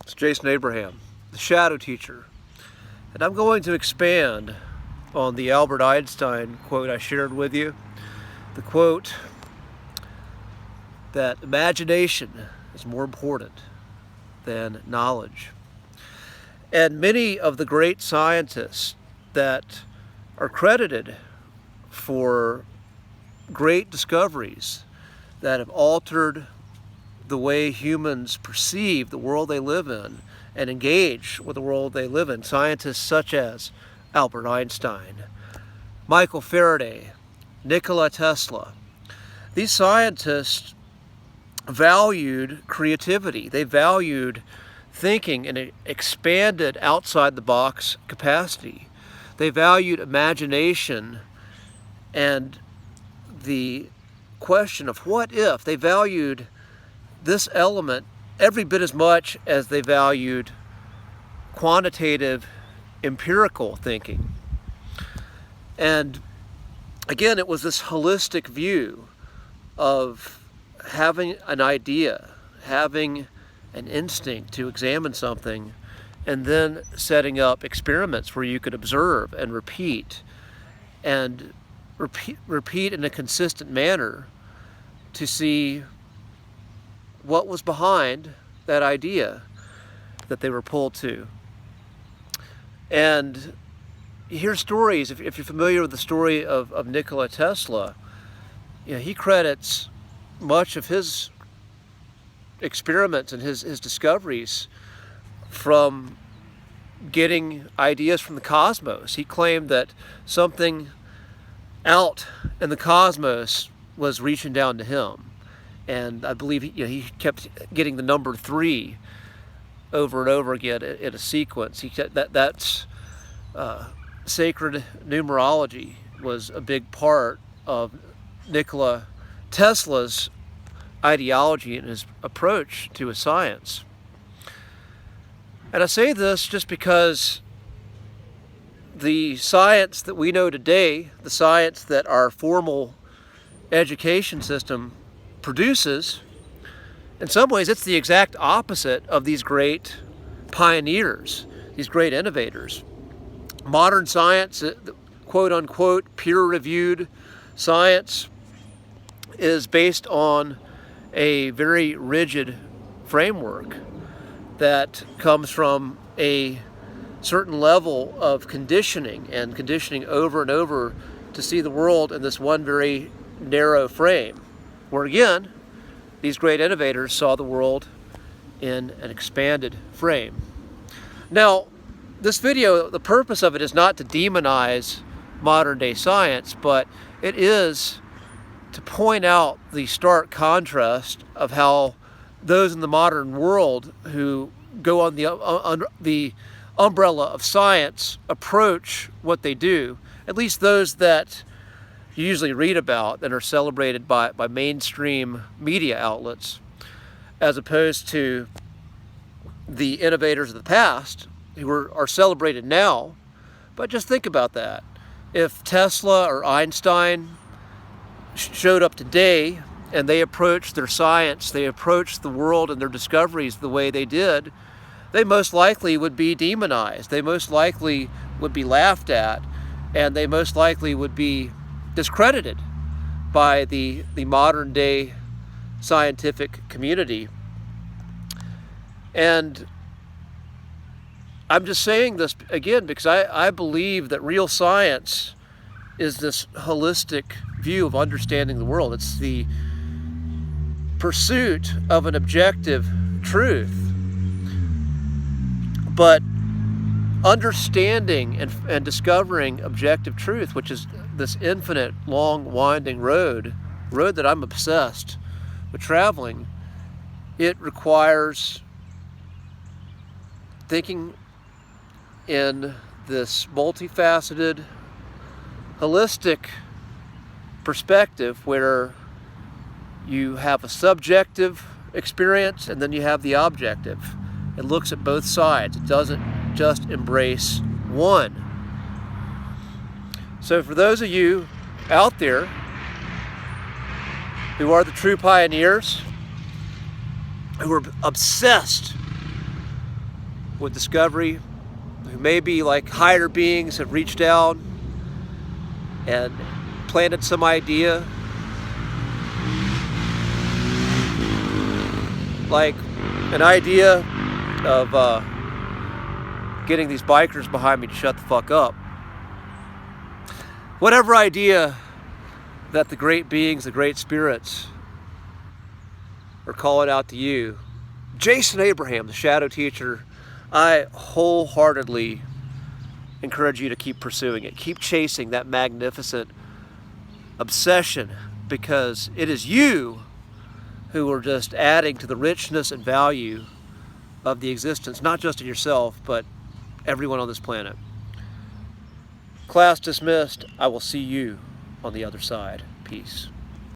It's Jason Abraham, the Shadow Teacher, and I'm going to expand on the Albert Einstein quote I shared with you. The quote that imagination is more important than knowledge. And many of the great scientists that are credited for great discoveries that have altered the way humans perceive the world they live in and engage with the world they live in. Scientists such as Albert Einstein, Michael Faraday, Nikola Tesla. These scientists valued creativity. They valued thinking in an expanded outside the box capacity. They valued imagination and the question of what if. They valued this element every bit as much as they valued quantitative, empirical thinking. And again, it was this holistic view of having an idea, having an instinct to examine something, and then setting up experiments where you could observe and repeat in a consistent manner to see what was behind that idea that they were pulled to. And you hear stories, if you're familiar with the story of Nikola Tesla, he credits much of his experiments and his discoveries from getting ideas from the cosmos. He claimed that something out in the cosmos was reaching down to him. And I believe he kept getting the number 3 over and over again in a sequence. That's sacred numerology was a big part of Nikola Tesla's ideology and his approach to his science. And I say this just because the science that we know today, the science that our formal education system produces, in some ways it's the exact opposite of these great pioneers, these great innovators. Modern science, quote unquote peer-reviewed science, is based on a very rigid framework that comes from a certain level of conditioning and conditioning over and over to see the world in this one very narrow frame, where again, these great innovators saw the world in an expanded frame. Now, this video, the purpose of it is not to demonize modern day science, but it is to point out the stark contrast of how those in the modern world who go on the umbrella of science approach what they do, at least those that you usually read about and are celebrated by mainstream media outlets, as opposed to the innovators of the past who are celebrated now. But just think about that. If Tesla or Einstein showed up today and they approached their science, they approached the world and their discoveries the way they did, they most likely would be demonized. They most likely would be laughed at, and they most likely would be discredited by the modern day scientific community. And I'm just saying this again because I believe that real science is this holistic view of understanding the world. It's the pursuit of an objective truth. But understanding and discovering objective truth, which is this infinite, long, winding road that I'm obsessed with traveling, it requires thinking in this multifaceted, holistic perspective where you have a subjective experience and then you have the objective. It looks at both sides. It doesn't just embrace one. So for those of you out there who are the true pioneers, who are obsessed with discovery, who may be like higher beings, have reached down and planted some idea, like an idea of getting these bikers behind me to shut the fuck up. Whatever idea that the great beings, the great spirits are calling out to you, Jason Abraham, the shadow teacher, I wholeheartedly encourage you to keep pursuing it. Keep chasing that magnificent obsession, because it is you who are just adding to the richness and value of the existence, not just of yourself, but everyone on this planet. Class dismissed. I will see you on the other side. Peace.